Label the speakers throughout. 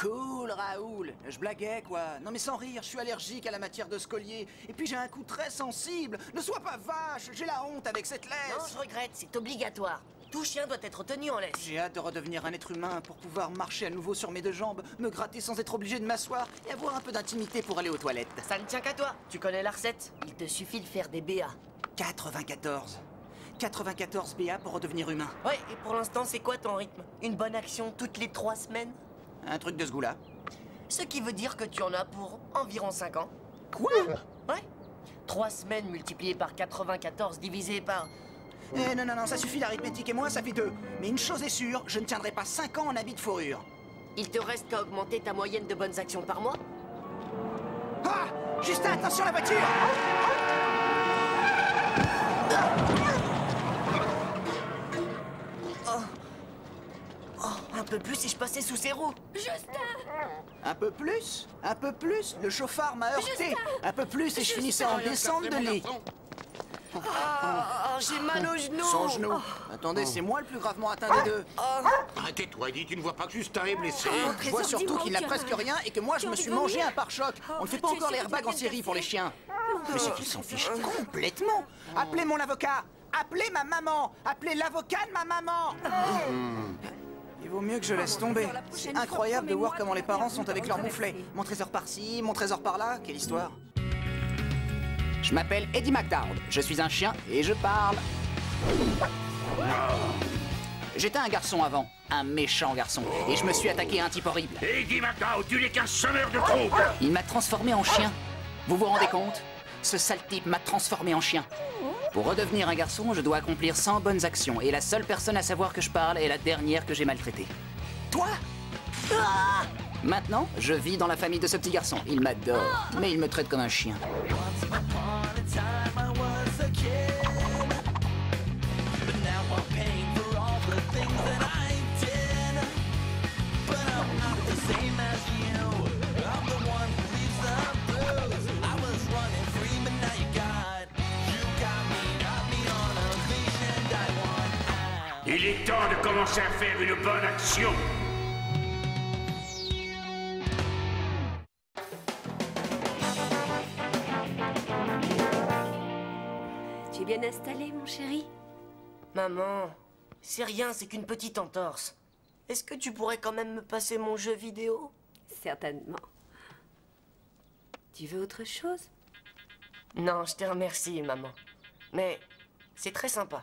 Speaker 1: Cool, Raoul. Je blaguais, quoi. Non mais sans rire, je suis allergique à la matière de scolier. Et puis j'ai un cou très sensible. Ne sois pas vache, j'ai la honte avec cette laisse.
Speaker 2: Non, je regrette, c'est obligatoire. Tout chien doit être tenu en laisse.
Speaker 1: J'ai hâte de redevenir un être humain pour pouvoir marcher à nouveau sur mes deux jambes, me gratter sans être obligé de m'asseoir et avoir un peu d'intimité pour aller aux toilettes.
Speaker 2: Ça ne tient qu'à toi. Tu connais la recette. Il te suffit de faire des BA.
Speaker 1: 94. 94 BA pour redevenir humain.
Speaker 2: Ouais, et pour l'instant, c'est quoi ton rythme? Une bonne action toutes les 3 semaines?
Speaker 1: Un truc de ce goût-là.
Speaker 2: Ce qui veut dire que tu en as pour environ 5 ans.
Speaker 1: Quoi?
Speaker 2: Ouais. 3 semaines multipliées par 94 divisé par...
Speaker 1: Eh non, non, non, ça suffit l'arithmétique et moi ça fait 2. Mais une chose est sûre, je ne tiendrai pas 5 ans en habit de fourrure.
Speaker 2: Il te reste qu'à augmenter ta moyenne de bonnes actions par mois?
Speaker 1: Ah! Justin, attention la voiture!
Speaker 2: Un peu plus si je passais sous ses roues.
Speaker 3: Justin!
Speaker 1: Un peu plus? Un peu plus? Le chauffard m'a heurté.
Speaker 3: Justin!
Speaker 1: Un peu plus et je finissais en descente de lit.
Speaker 2: J'ai mal au genou.
Speaker 1: Son genou. Attendez, c'est moi le plus gravement atteint des deux.
Speaker 4: Arrêtez-toi, Eddie, tu ne vois pas que Justin est blessé.
Speaker 1: Je vois surtout qu'il n'a presque rien et que moi je me suis mangé un pare-choc. On ne fait pas encore l'airbag en série pour les chiens. Mais c'est qu'ils s'en fichent complètement. Appelez mon avocat. Appelez ma maman. Appelez l'avocat de ma maman. Il vaut mieux que je laisse tomber. C'est incroyable de voir comment les parents sont avec leurs mouflets. Mon trésor par-ci, mon trésor par-là. Quelle histoire. Je m'appelle Eddie McDowd. Je suis un chien et je parle. J'étais un garçon avant. Un méchant garçon. Et je me suis attaqué à un type horrible.
Speaker 4: Eddie McDowd, tu n'es qu'un semeur de troubles.
Speaker 1: Il m'a transformé en chien. Vous vous rendez compte? Ce sale type m'a transformé en chien. Pour redevenir un garçon, je dois accomplir 100 bonnes actions. Et la seule personne à savoir que je parle est la dernière que j'ai maltraitée. Toi? Ah! Maintenant, je vis dans la famille de ce petit garçon. Il m'adore, mais il me traite comme un chien.
Speaker 4: Il est temps de commencer à faire une bonne action.
Speaker 3: Tu es bien installé, mon chéri?
Speaker 2: Maman, c'est rien, c'est qu'une petite entorse. Est-ce que tu pourrais quand même me passer mon jeu vidéo?
Speaker 3: Certainement. Tu veux autre chose?
Speaker 2: Non, je te remercie, maman. Mais c'est très sympa.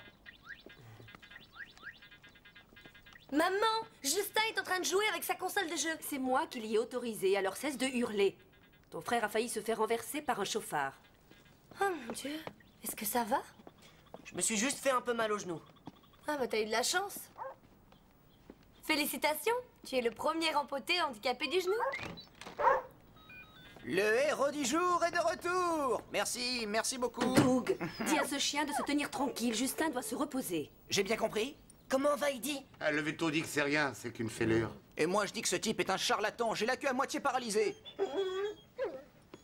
Speaker 3: Maman, Justin est en train de jouer avec sa console de jeu. C'est moi qui l'y ai autorisé, alors cesse de hurler. Ton frère a failli se faire renverser par un chauffard. Oh mon Dieu, est-ce que ça va?
Speaker 2: Je me suis juste fait un peu mal au genou.
Speaker 3: Ah bah t'as eu de la chance. Félicitations, tu es le premier empoté handicapé du genou.
Speaker 1: Le héros du jour est de retour. Merci, merci beaucoup.
Speaker 3: Doug, dis à ce chien de se tenir tranquille. Justin doit se reposer.
Speaker 1: J'ai bien compris?
Speaker 2: Comment va, Eddie?
Speaker 4: Le veto dit que c'est rien, c'est qu'une fêlure.
Speaker 1: Et moi je dis que ce type est un charlatan. J'ai la queue à moitié paralysée.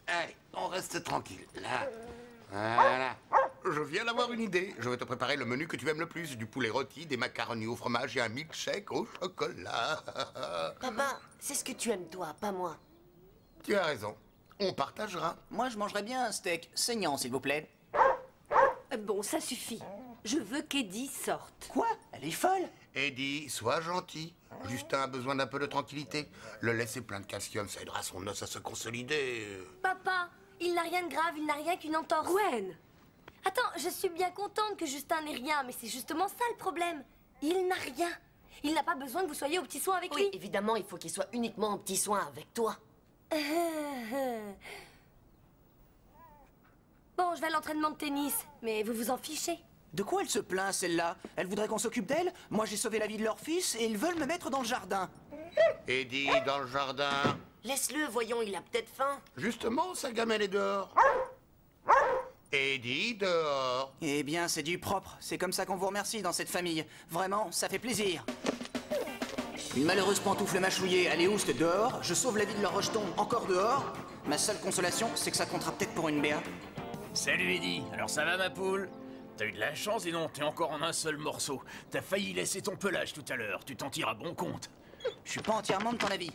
Speaker 4: Allez, on reste tranquille, là. Voilà. Je viens d'avoir une idée. Je vais te préparer le menu que tu aimes le plus. Du poulet rôti, des macaronis au fromage et un milkshake au chocolat.
Speaker 2: Papa, c'est ce que tu aimes, toi, pas moi.
Speaker 4: Tu as raison. On partagera.
Speaker 1: Moi je mangerais bien un steak saignant, s'il vous plaît.
Speaker 3: Bon, ça suffit. Je veux qu'Eddie sorte.
Speaker 1: Quoi? Elle est folle?
Speaker 4: Eddie, sois gentil. Justin a besoin d'un peu de tranquillité. Le lait est plein de calcium, ça aidera son os à se consolider.
Speaker 5: Papa, il n'a rien de grave, il n'a rien qu'une entorse.
Speaker 3: Gwen!
Speaker 5: Attends, je suis bien contente que Justin n'ait rien, mais c'est justement ça le problème. Il n'a rien. Il n'a pas besoin que vous soyez aux petits soins avec
Speaker 2: Oui,
Speaker 5: lui.
Speaker 2: évidemment, il faut qu'il soit uniquement en petits soins avec toi.
Speaker 5: Bon, je vais à l'entraînement de tennis, mais vous vous en fichez.
Speaker 1: De quoi elle se plaint, celle-là? Elle voudrait qu'on s'occupe d'elle? Moi, j'ai sauvé la vie de leur fils et ils veulent me mettre dans le jardin.
Speaker 4: Eddie, dans le jardin.
Speaker 2: Laisse-le, voyons, il a peut-être faim.
Speaker 4: Justement, sa gamelle est dehors. Eddie, dehors.
Speaker 1: Eh bien, c'est du propre. C'est comme ça qu'on vous remercie dans cette famille. Vraiment, ça fait plaisir. Une malheureuse pantoufle mâchouillée, elle est ouste dehors. Je sauve la vie de leur rejeton encore dehors. Ma seule consolation, c'est que ça comptera peut-être pour une BA.
Speaker 6: Salut Eddie, alors ça va ma poule? T'as eu de la chance et non, t'es encore en un seul morceau. T'as failli laisser ton pelage tout à l'heure, tu t'en tires à bon compte.
Speaker 1: Je suis pas entièrement de ton avis.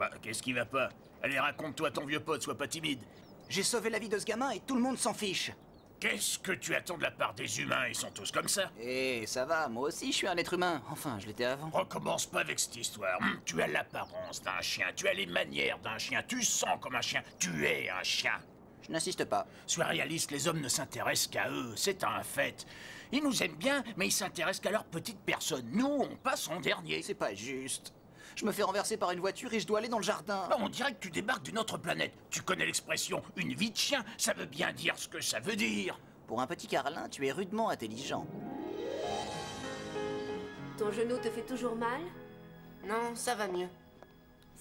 Speaker 6: Bah, qu'est-ce qui va pas? Allez, raconte-toi ton vieux pote, sois pas timide.
Speaker 1: J'ai sauvé la vie de ce gamin et tout le monde s'en fiche.
Speaker 6: Qu'est-ce que tu attends de la part des humains? Ils sont tous comme ça.
Speaker 1: Eh, ça va, moi aussi je suis un être humain. Enfin, je l'étais avant.
Speaker 6: Recommence pas avec cette histoire. Tu as l'apparence d'un chien, tu as les manières d'un chien, tu sens comme un chien, tu es un chien.
Speaker 1: Je n'insiste pas.
Speaker 6: Sois réaliste, les hommes ne s'intéressent qu'à eux, c'est un fait. Ils nous aiment bien, mais ils s'intéressent qu'à leur petite personne. Nous, on passe en dernier.
Speaker 1: C'est pas juste. Je me fais renverser par une voiture et je dois aller dans le jardin.
Speaker 6: On dirait que tu débarques d'une autre planète. Tu connais l'expression « une vie de chien », ça veut bien dire ce que ça veut dire.
Speaker 1: Pour un petit carlin, tu es rudement intelligent.
Speaker 3: Ton genou te fait toujours mal?
Speaker 2: Non, ça va mieux.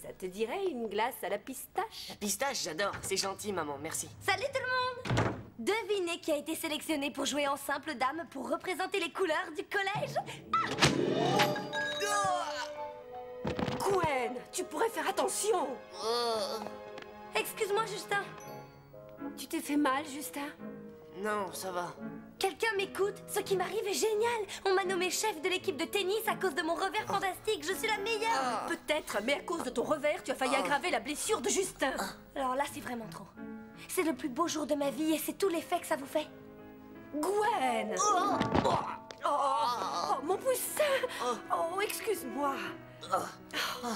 Speaker 3: Ça te dirait une glace à la pistache?
Speaker 2: La pistache, j'adore. C'est gentil, maman, merci.
Speaker 5: Salut tout le monde! Devinez qui a été sélectionné pour jouer en simple dame pour représenter les couleurs du collège?
Speaker 3: Gwen, tu pourrais faire attention!
Speaker 5: Excuse-moi, Justin.
Speaker 3: Tu t'es fait mal, Justin?
Speaker 2: Non, ça va.
Speaker 5: Quelqu'un m'écoute? Ce qui m'arrive est génial. On m'a nommé chef de l'équipe de tennis à cause de mon revers fantastique. Je suis la meilleure.
Speaker 3: Peut-être, mais à cause de ton revers, tu as failli aggraver la blessure de Justin.
Speaker 5: Alors là, c'est vraiment trop. C'est le plus beau jour de ma vie et c'est tout l'effet que ça vous fait.
Speaker 3: Gwen! Oh, mon poussin! Oh, excuse-moi.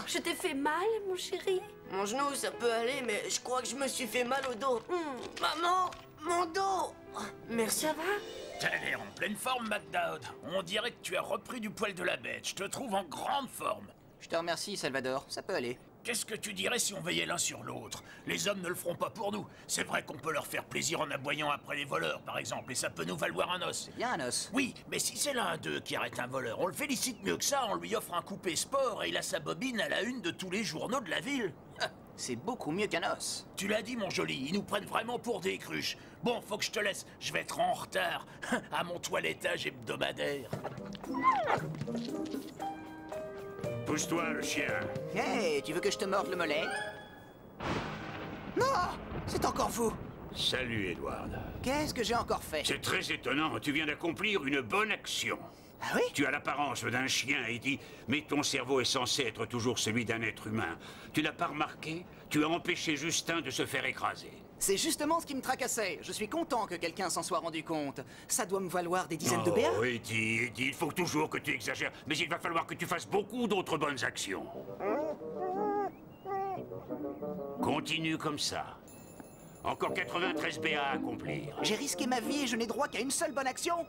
Speaker 3: Je t'ai fait mal, mon chéri?
Speaker 2: Mon genou, ça peut aller, mais je crois que je me suis fait mal au dos. Maman, mon dos! Merci.
Speaker 3: Ça va?
Speaker 6: T'as l'air en pleine forme, McDowd. On dirait que tu as repris du poil de la bête. Je te trouve en grande forme.
Speaker 1: Je te remercie, Salvador. Ça peut aller.
Speaker 6: Qu'est-ce que tu dirais si on veillait l'un sur l'autre? Les hommes ne le feront pas pour nous. C'est vrai qu'on peut leur faire plaisir en aboyant après les voleurs, par exemple, et ça peut nous valoir un os.
Speaker 1: Bien un os.
Speaker 6: Oui, mais si c'est l'un d'eux qui arrête un voleur, on le félicite mieux que ça, on lui offre un coupé sport et il a sa bobine à la une de tous les journaux de la ville.
Speaker 1: C'est beaucoup mieux qu'un os.
Speaker 6: Tu l'as dit, mon joli, ils nous prennent vraiment pour des cruches. Bon, faut que je te laisse, je vais être en retard à mon toilettage hebdomadaire.
Speaker 7: Pousse-toi, le chien.
Speaker 1: Hey, tu veux que je te morde le mollet? Non! C'est encore vous!
Speaker 7: Salut, Edward.
Speaker 1: Qu'est-ce que j'ai encore fait?
Speaker 7: C'est très étonnant, tu viens d'accomplir une bonne action.
Speaker 1: Ah oui?
Speaker 7: Tu as l'apparence d'un chien, Eddie, mais ton cerveau est censé être toujours celui d'un être humain. Tu n'as pas remarqué? Tu as empêché Justin de se faire écraser.
Speaker 1: C'est justement ce qui me tracassait. Je suis content que quelqu'un s'en soit rendu compte. Ça doit me valoir des dizaines de BA.
Speaker 7: Oh, Eddie, il faut toujours que tu exagères, mais il va falloir que tu fasses beaucoup d'autres bonnes actions. Continue comme ça. Encore 93 BA à accomplir.
Speaker 1: J'ai risqué ma vie et je n'ai droit qu'à une seule bonne action.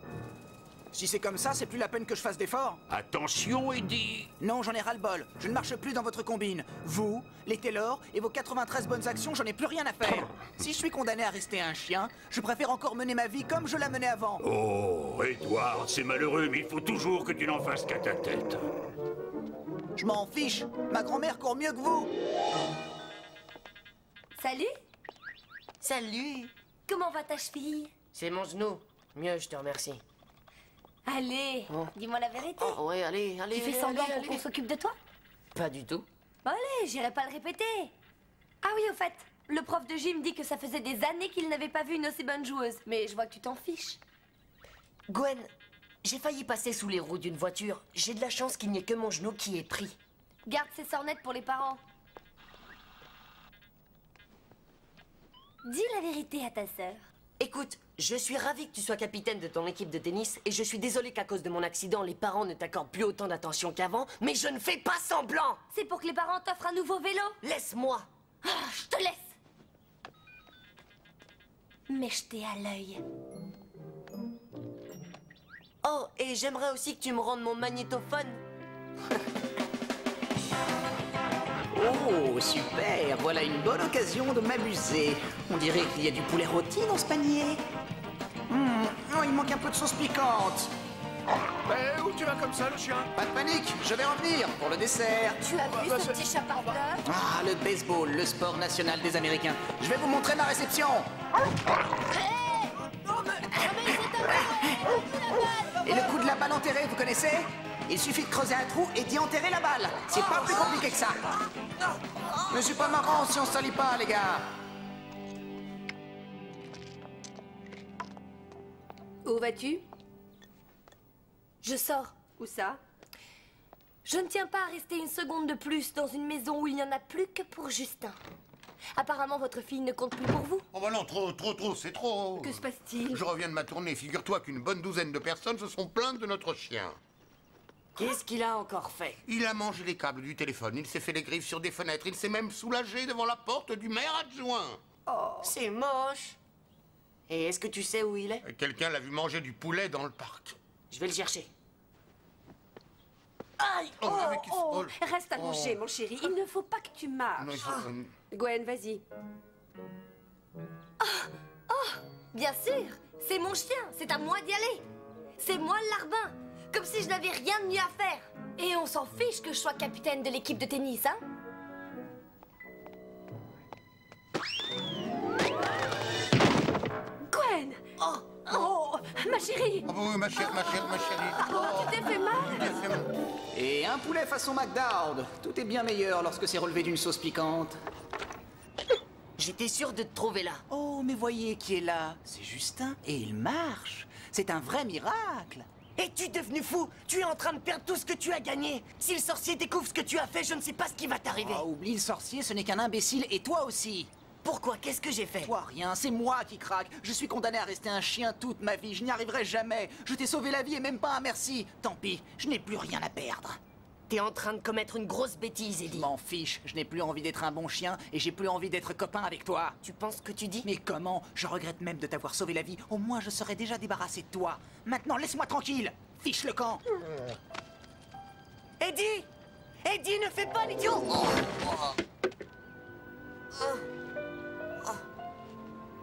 Speaker 1: Si c'est comme ça, c'est plus la peine que je fasse d'efforts.
Speaker 7: Attention, Eddie.
Speaker 1: Non, j'en ai ras-le-bol. Je ne marche plus dans votre combine. Vous, les Taylor et vos 93 bonnes actions, j'en ai plus rien à faire. Si je suis condamné à rester un chien, je préfère encore mener ma vie comme je la menais avant.
Speaker 7: Oh, Edward, c'est malheureux, mais il faut toujours que tu n'en fasses qu'à ta tête.
Speaker 1: Je m'en fiche. Ma grand-mère court mieux que vous.
Speaker 5: Salut.
Speaker 2: Salut!
Speaker 5: Comment va ta cheville?
Speaker 2: C'est mon genou. Mieux, je te remercie.
Speaker 5: Allez, dis-moi la vérité.
Speaker 2: Oh, ouais, allez.
Speaker 5: Tu fais semblant pour qu'on s'occupe de toi?
Speaker 2: Pas du tout.
Speaker 5: Allez, j'irai pas le répéter. Ah oui, au fait, le prof de gym dit que ça faisait des années qu'il n'avait pas vu une aussi bonne joueuse. Mais je vois que tu t'en fiches.
Speaker 2: Gwen, j'ai failli passer sous les roues d'une voiture. J'ai de la chance qu'il n'y ait que mon genou qui est pris.
Speaker 5: Garde ces sornettes pour les parents. Dis la vérité à ta sœur.
Speaker 2: Écoute, je suis ravi que tu sois capitaine de ton équipe de tennis et je suis désolé qu'à cause de mon accident, les parents ne t'accordent plus autant d'attention qu'avant, mais je ne fais pas semblant!
Speaker 5: C'est pour que les parents t'offrent un nouveau vélo?
Speaker 2: Laisse-moi!
Speaker 5: Ah, je te laisse! Mais je t'ai à l'œil.
Speaker 2: Oh, et j'aimerais aussi que tu me rendes mon magnétophone.
Speaker 1: Oh, super. Voilà une bonne occasion de m'amuser. On dirait qu'il y a du poulet rôti dans ce panier. Oh, il manque un peu de sauce piquante.
Speaker 6: Où tu vas comme ça, le chien?
Speaker 1: Pas de panique, je vais revenir pour le dessert.
Speaker 5: Tu as vu ce petit chaparteur?
Speaker 1: Ah, le baseball, le sport national des Américains. Je vais vous montrer ma réception. Et le coup de la balle enterrée, vous connaissez? Il suffit de creuser un trou et d'y enterrer la balle. C'est pas plus compliqué que ça. Mais c'est pas marrant si on se salit pas, les gars.
Speaker 3: Où vas-tu?
Speaker 5: Je sors.
Speaker 3: Où ça?
Speaker 5: Je ne tiens pas à rester une seconde de plus dans une maison où il n'y en a plus que pour Justin. Apparemment, votre fille ne compte plus pour vous.
Speaker 4: Oh bah non, trop, c'est trop.
Speaker 3: Que se passe-t-il?
Speaker 4: Je reviens de ma tournée. Figure-toi qu'une bonne douzaine de personnes se sont plaintes de notre chien.
Speaker 2: Qu'est-ce qu'il a encore fait?
Speaker 4: Il a mangé les câbles du téléphone, il s'est fait les griffes sur des fenêtres, il s'est même soulagé devant la porte du maire adjoint.
Speaker 2: C'est moche. Et est-ce que tu sais où il est?
Speaker 4: Quelqu'un l'a vu manger du poulet dans le parc.
Speaker 2: Je vais le chercher.
Speaker 3: Aïe!
Speaker 4: Oh, avec qui se roule.
Speaker 3: Reste allongé, mon chéri. Il ne faut pas que tu marches.
Speaker 4: Non, il faut...
Speaker 3: Gwen, vas-y.
Speaker 5: Bien sûr, c'est mon chien, c'est à moi d'y aller. C'est moi le larbin, comme si je n'avais rien de mieux à faire. Et on s'en fiche que je sois capitaine de l'équipe de tennis, hein?
Speaker 3: Gwen! Oh, ma chérie!
Speaker 4: Oh, oui, ma chérie.
Speaker 3: Tu t'es fait mal?
Speaker 1: Et un poulet façon McDowd. Tout est bien meilleur lorsque c'est relevé d'une sauce piquante.
Speaker 2: J'étais sûr de te trouver là.
Speaker 1: Oh, mais voyez qui est là. C'est Justin et il marche. C'est un vrai miracle.
Speaker 2: Es-tu devenu fou? Tu es en train de perdre tout ce que tu as gagné. Si le sorcier découvre ce que tu as fait, je ne sais pas ce qui va t'arriver.
Speaker 1: Oh, oublie le sorcier, ce n'est qu'un imbécile et toi aussi.
Speaker 2: Pourquoi? Qu'est-ce que j'ai fait?
Speaker 1: Toi, rien, c'est moi qui craque. Je suis condamné à rester un chien toute ma vie. Je n'y arriverai jamais. Je t'ai sauvé la vie et même pas un merci. Tant pis, je n'ai plus rien à perdre.
Speaker 2: T'es en train de commettre une grosse bêtise,
Speaker 1: Je
Speaker 2: Eddie.
Speaker 1: m'en fiche. Je n'ai plus envie d'être un bon chien et j'ai plus envie d'être copain avec toi.
Speaker 2: Tu penses que tu dis?
Speaker 1: Mais comment? Je regrette même de t'avoir sauvé la vie. Au moins, je serais déjà débarrassé de toi. Maintenant, laisse-moi tranquille. Fiche le camp.
Speaker 2: Eddie! Eddie, ne fais pas l'idiot!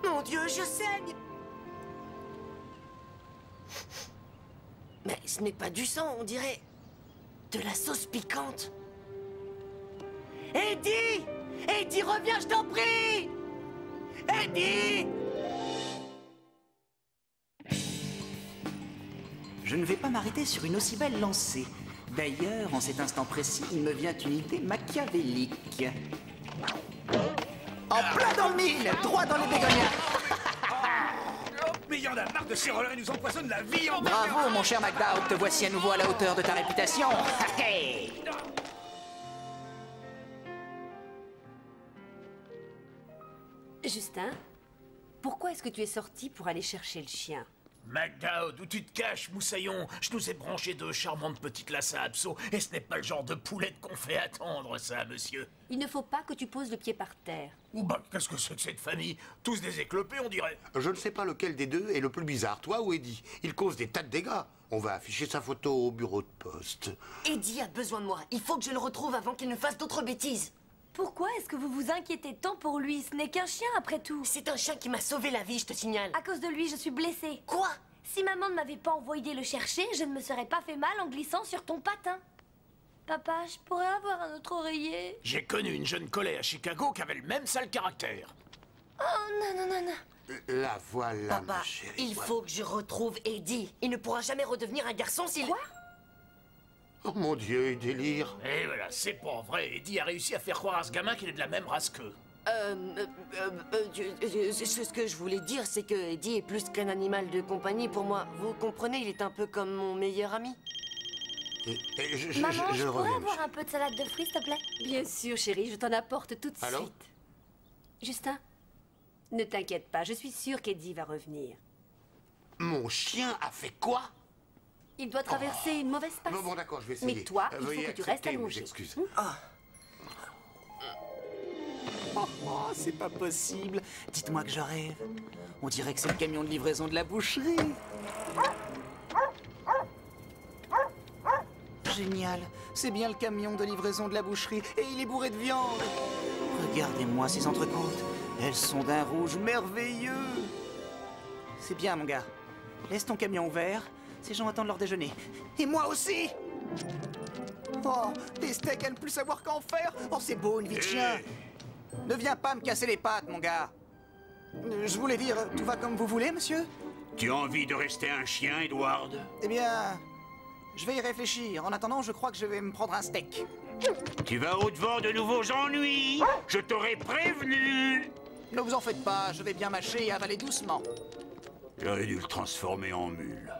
Speaker 2: Mon Dieu, je saigne! Mais ce n'est pas du sang, on dirait de la sauce piquante. Eddie! Eddie, reviens, je t'en prie! Eddie!
Speaker 1: Je ne vais pas m'arrêter sur une aussi belle lancée. D'ailleurs, en cet instant précis, il me vient une idée machiavélique. En plein dans le mille, droit dans les bégonias.
Speaker 6: Mais il y en a marre de ces relais, ils nous empoisonnent la vie en...
Speaker 1: Bravo, mon cher McDowd, te voici à nouveau à la hauteur de ta réputation. Hey.
Speaker 3: Justin, pourquoi est-ce que tu es sorti pour aller chercher le chien?
Speaker 6: McDowd, où tu te caches, moussaillon? Je nous ai branché deux charmantes petites lasses à abso, et ce n'est pas le genre de poulette qu'on fait attendre, ça, monsieur.
Speaker 3: Il ne faut pas que tu poses le pied par terre.
Speaker 6: Ou bah, qu'est-ce que c'est que cette famille? Tous des éclopés, on dirait.
Speaker 4: Je ne sais pas lequel des deux est le plus bizarre, toi ou Eddie. Il cause des tas de dégâts. On va afficher sa photo au bureau de poste.
Speaker 2: Eddie a besoin de moi. Il faut que je le retrouve avant qu'il ne fasse d'autres bêtises.
Speaker 5: Pourquoi est-ce que vous vous inquiétez tant pour lui? Ce n'est qu'un chien, après tout.
Speaker 2: C'est un chien qui m'a sauvé la vie, je te signale.
Speaker 5: À cause de lui, je suis blessée.
Speaker 2: Quoi?
Speaker 5: Si maman ne m'avait pas envoyé le chercher, je ne me serais pas fait mal en glissant sur ton patin. Papa, je pourrais avoir un autre oreiller?
Speaker 6: J'ai connu une jeune collée à Chicago qui avait le même sale caractère.
Speaker 5: Oh, non, non, non, non.
Speaker 4: La voilà,
Speaker 2: Papa,
Speaker 4: ma chérie.
Speaker 2: il faut que je retrouve Eddie. Il ne pourra jamais redevenir un garçon s'il...
Speaker 5: Quoi?
Speaker 4: Oh mon Dieu, il délire.
Speaker 6: Et voilà, c'est pas vrai. Eddie a réussi à faire croire à ce gamin qu'il est de la même race qu'eux.
Speaker 2: Ce que je voulais dire, c'est que Eddie est plus qu'un animal de compagnie pour moi. Vous comprenez, il est un peu comme mon meilleur ami.
Speaker 5: Maman, je pourrais
Speaker 4: reviens,
Speaker 5: avoir un peu de salade de fruits, s'il te plaît?
Speaker 3: Bien sûr, chérie, je t'en apporte tout de
Speaker 4: Allô?
Speaker 3: suite. Justin, ne t'inquiète pas, je suis sûre qu'Eddie va revenir.
Speaker 4: Mon chien a fait quoi?
Speaker 3: Il doit traverser une mauvaise passe.
Speaker 4: Bon, d'accord, je vais essayer.
Speaker 3: Mais toi, il faut
Speaker 4: Veuillez
Speaker 3: que tu restes
Speaker 4: accepter mes
Speaker 3: allongé.
Speaker 4: excuses.
Speaker 1: Oh, c'est pas possible. Dites-moi que je rêve. On dirait que c'est le camion de livraison de la boucherie. Génial. C'est bien le camion de livraison de la boucherie. Et il est bourré de viande. Regardez-moi ces entrecôtes. Elles sont d'un rouge merveilleux. C'est bien, mon gars. Laisse ton camion ouvert. Ces gens attendent leur déjeuner. Et moi aussi. Oh, des steaks à ne plus savoir qu'en faire. Oh, c'est beau, une vie de chien. Ne viens pas me casser les pattes, mon gars. Je voulais dire, tout va comme vous voulez, monsieur?
Speaker 7: Tu as envie de rester un chien, Edward?
Speaker 1: Eh bien, je vais y réfléchir. En attendant, je crois que je vais me prendre un steak.
Speaker 7: Tu vas au-devant de nouveaux ennuis? Je t'aurais prévenu!
Speaker 1: Ne vous en faites pas, je vais bien mâcher et avaler doucement.
Speaker 7: J'aurais dû le transformer en mule.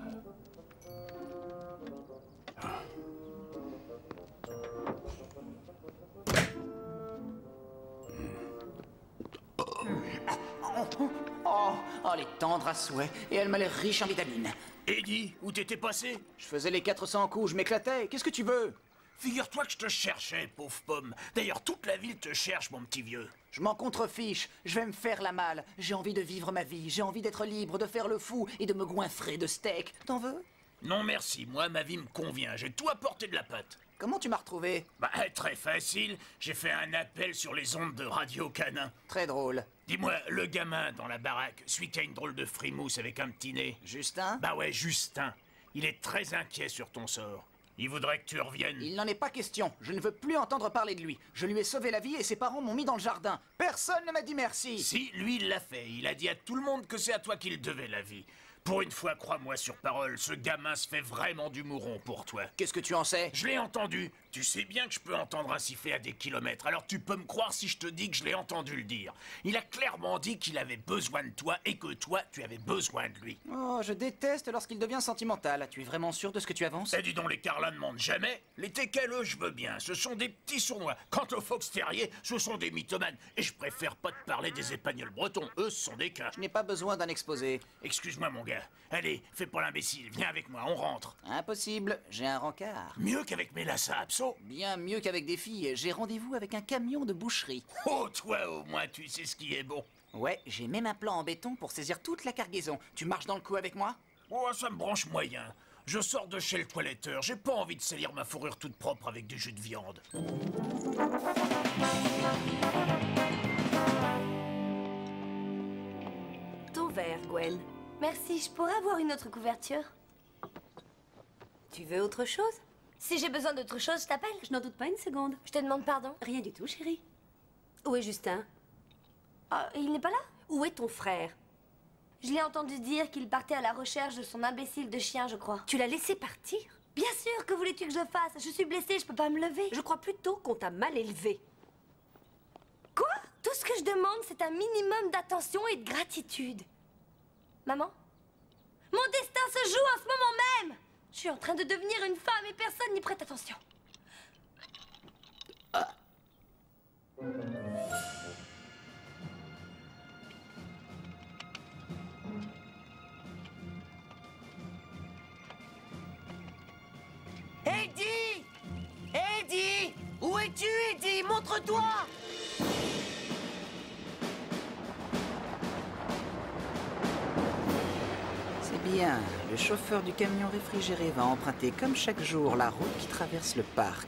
Speaker 1: Oh, elle est tendre à souhait, et elle m'a l'air riche en vitamines.
Speaker 6: Eddie, où t'étais passé?
Speaker 1: Je faisais les 400 coups, je m'éclatais. Qu'est-ce que tu veux?
Speaker 6: Figure-toi que je te cherchais, pauvre pomme. D'ailleurs, toute la ville te cherche, mon petit vieux.
Speaker 1: Je m'en contrefiche, je vais me faire la malle. J'ai envie de vivre ma vie, j'ai envie d'être libre, de faire le fou et de me goinfrer de steak. T'en veux?
Speaker 6: Non merci, moi ma vie me convient, j'ai tout à portée de la patte.
Speaker 1: Comment tu m'as retrouvé?
Speaker 6: Bah très facile, j'ai fait un appel sur les ondes de Radio Canin.
Speaker 1: Très drôle.
Speaker 6: Dis-moi, le gamin dans la baraque, celui qui a une drôle de frimousse avec un petit nez.
Speaker 1: Justin?
Speaker 6: Bah ouais, Justin. Il est très inquiet sur ton sort. Il voudrait que tu reviennes.
Speaker 1: Il n'en est pas question. Je ne veux plus entendre parler de lui. Je lui ai sauvé la vie et ses parents m'ont mis dans le jardin. Personne ne m'a dit merci.
Speaker 6: Si, lui il l'a fait. Il a dit à tout le monde que c'est à toi qu'il devait la vie. Pour une fois, crois-moi sur parole, ce gamin se fait vraiment du mouron pour toi.
Speaker 1: Qu'est-ce que tu en sais?
Speaker 6: Je l'ai entendu. Tu sais bien que je peux entendre un sifflet à des kilomètres, alors tu peux me croire si je te dis que je l'ai entendu le dire. Il a clairement dit qu'il avait besoin de toi et que toi, tu avais besoin de lui.
Speaker 1: Oh, je déteste lorsqu'il devient sentimental. Tu es vraiment sûr de ce que tu avances?
Speaker 6: Eh, dis donc, les Carlins ne mentent jamais. Les teckels, eux, je veux bien. Ce sont des petits sournois. Quant aux fox terriers, ce sont des mythomanes. Et je préfère pas te parler des épagnols bretons. Eux, ce sont des cas.
Speaker 1: Je n'ai pas besoin d'un exposé.
Speaker 6: Excuse-moi, mon gars. Allez, fais pas l'imbécile. Viens avec moi, on rentre.
Speaker 1: Impossible, j'ai un rencard.
Speaker 6: Mieux qu'avec Mélassa Abso.
Speaker 1: Bien mieux qu'avec des filles. J'ai rendez-vous avec un camion de boucherie.
Speaker 6: Oh, toi, au moins, tu sais ce qui est bon.
Speaker 1: Ouais, j'ai même un plan en béton pour saisir toute la cargaison. Tu marches dans le coup avec moi?
Speaker 6: Oh, ça me branche moyen. Je sors de chez le toiletteur. J'ai pas envie de salir ma fourrure toute propre avec du jus de viande.
Speaker 3: Ton verre, Gwen.
Speaker 5: Merci, je pourrais avoir une autre couverture?
Speaker 3: Tu veux autre chose?
Speaker 5: Si j'ai besoin d'autre chose, je t'appelle.
Speaker 3: Je n'en doute pas une seconde.
Speaker 5: Je te demande pardon.
Speaker 3: Rien du tout, chérie. Où est Justin?
Speaker 5: Ah, il n'est pas là?
Speaker 3: Où est ton frère?
Speaker 5: Je l'ai entendu dire qu'il partait à la recherche de son imbécile de chien, je crois.
Speaker 3: Tu l'as laissé partir?
Speaker 5: Bien sûr, que voulais-tu que je fasse? Je suis blessée, je peux pas me lever.
Speaker 3: Je crois plutôt qu'on t'a mal élevé.
Speaker 5: Quoi? Tout ce que je demande, c'est un minimum d'attention et de gratitude. Maman? Mon destin se joue en ce moment même! Je suis en train de devenir une femme et personne n'y prête attention.
Speaker 2: Eddie! Eddie! Où es-tu, Eddie? Montre-toi!
Speaker 1: C'est bien. Le chauffeur du camion réfrigéré va emprunter comme chaque jour la route qui traverse le parc.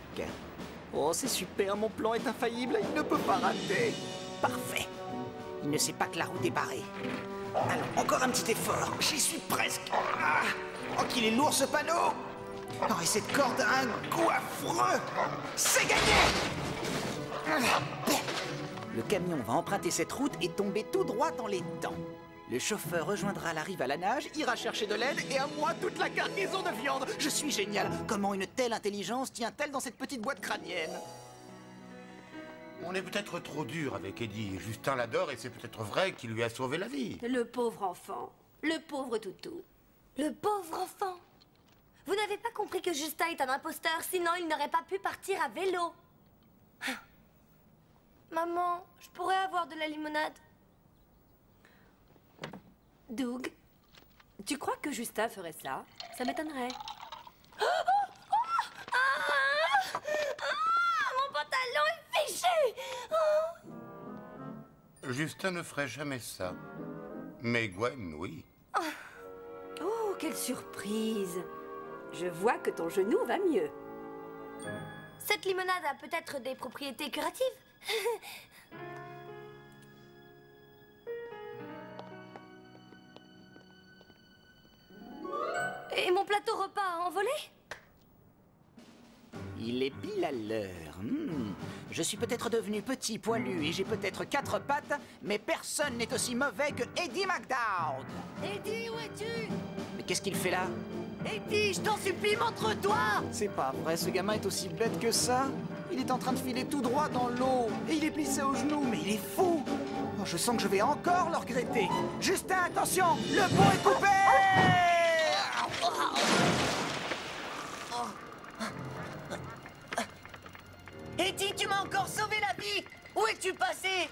Speaker 1: Oh, c'est super, mon plan est infaillible, il ne peut pas rater. Parfait. Il ne sait pas que la route est barrée. Alors, encore un petit effort. J'y suis presque. Ah, oh, qu'il est lourd ce panneau. Oh, et cette corde a un goût affreux. C'est gagné. Le camion va emprunter cette route et tomber tout droit dans les dents. Le chauffeur rejoindra la rive à la nage, ira chercher de l'aide et à moi toute la cargaison de viande. Je suis génial. Comment une telle intelligence tient-elle dans cette petite boîte crânienne?
Speaker 4: On est peut-être trop dur avec Eddie. Justin l'adore et c'est peut-être vrai qu'il lui a sauvé la vie.
Speaker 3: Le pauvre enfant. Le pauvre toutou.
Speaker 5: Le pauvre enfant! Vous n'avez pas compris que Justin est un imposteur, sinon il n'aurait pas pu partir à vélo. Maman, je pourrais avoir de la limonade?
Speaker 3: Doug, tu crois que Justin ferait ça? Ça m'étonnerait.
Speaker 5: Mon pantalon est fichu!
Speaker 4: Justin ne ferait jamais ça. Mais Gwen, oui.
Speaker 3: Oh, quelle surprise! Je vois que ton genou va mieux.
Speaker 5: Cette limonade a peut-être des propriétés curatives? Et mon plateau repas a envolé?
Speaker 1: Il est pile à l'heure. Je suis peut-être devenu petit, poilu et j'ai peut-être 4 pattes, mais personne n'est aussi mauvais que Eddie McDowd.
Speaker 2: Eddie, où es-tu?
Speaker 1: Mais qu'est-ce qu'il fait là?
Speaker 2: Eddie, je t'en supplie, montre-toi!
Speaker 1: C'est pas vrai, ce gamin est aussi bête que ça. Il est en train de filer tout droit dans l'eau. Et il est plissé au genou, mais il est fou. Oh, je sens que je vais encore le regretter. Justin, attention, le pont est coupé!
Speaker 2: Eddie, tu m'as encore sauvé la vie! Où es-tu passé?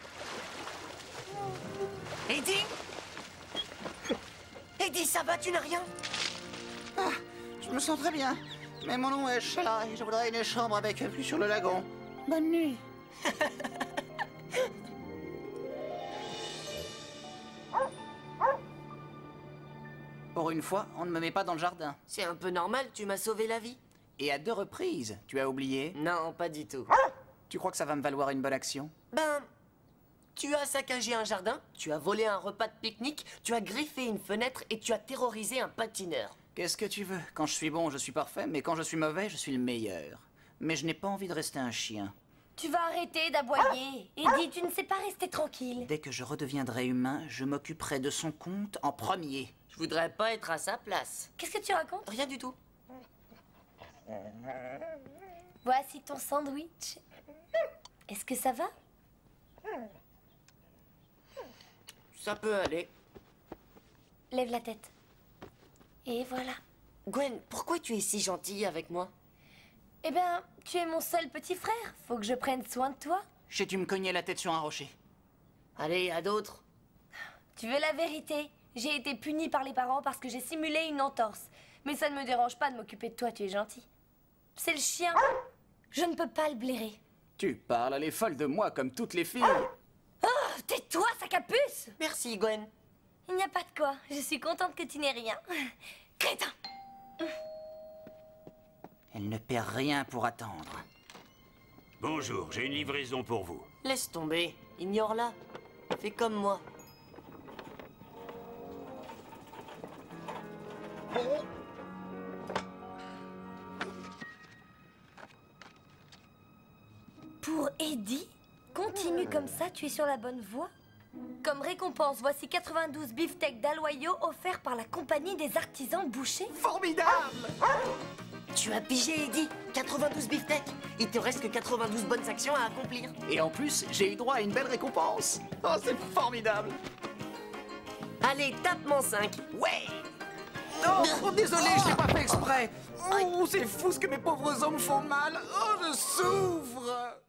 Speaker 2: Eddie? Eddie, ça va, tu n'as rien?
Speaker 1: Ah, je me sens très bien. Mais mon nom est Chala et je voudrais une chambre avec vue sur le lagon. Bonne nuit. Pour une fois, on ne me met pas dans le jardin.
Speaker 2: C'est un peu normal, tu m'as sauvé la vie.
Speaker 1: Et à 2 reprises, tu as oublié?
Speaker 2: Non, pas du tout.
Speaker 1: Tu crois que ça va me valoir une bonne action?
Speaker 2: Ben, tu as saccagé un jardin, tu as volé un repas de pique-nique, tu as griffé une fenêtre et tu as terrorisé un patineur.
Speaker 1: Qu'est-ce que tu veux? Quand je suis bon, je suis parfait, mais quand je suis mauvais, je suis le meilleur. Mais je n'ai pas envie de rester un chien.
Speaker 5: Tu vas arrêter d'aboyer. Eddie, tu ne sais pas rester tranquille.
Speaker 1: Dès que je redeviendrai humain, je m'occuperai de son compte en premier.
Speaker 2: Je voudrais pas être à sa place.
Speaker 5: Qu'est-ce que tu racontes?
Speaker 2: Rien du tout.
Speaker 5: Voici ton sandwich. Est-ce que ça va?
Speaker 2: Ça peut aller.
Speaker 5: Lève la tête. Et voilà.
Speaker 2: Gwen, pourquoi tu es si gentille avec moi?
Speaker 5: Eh ben, tu es mon seul petit frère. Faut que je prenne soin de toi.
Speaker 1: Tu me cognais la tête sur un rocher.
Speaker 2: Allez, à d'autres.
Speaker 5: Tu veux la vérité? J'ai été punie par les parents parce que j'ai simulé une entorse. Mais ça ne me dérange pas de m'occuper de toi, tu es gentil. C'est le chien. Je ne peux pas le blairer.
Speaker 1: Tu parles, elle est folle de moi comme toutes les filles.
Speaker 5: Oh, tais-toi, sac à puce!
Speaker 2: Merci, Gwen.
Speaker 5: Il n'y a pas de quoi. Je suis contente que tu n'aies rien. Crétin!
Speaker 1: Elle ne perd rien pour attendre.
Speaker 7: Bonjour, j'ai une livraison pour vous.
Speaker 2: Laisse tomber. Ignore-la. Fais comme moi.
Speaker 5: Pour Eddie? Continue comme ça, tu es sur la bonne voie. Comme récompense, voici 92 beefsteaks d'Aloyau offerts par la compagnie des artisans bouchers.
Speaker 1: Formidable!
Speaker 2: Tu as pigé, Eddie. 92 beefsteaks. Il te reste que 92 bonnes actions à accomplir.
Speaker 1: Et en plus, j'ai eu droit à une belle récompense. Oh, c'est formidable!
Speaker 2: Allez, tape mon 5.
Speaker 1: Ouais! Non, oh, désolé, je l'ai pas fait exprès. Oh, c'est fou ce que mes pauvres os me font mal. Oh, je souffre!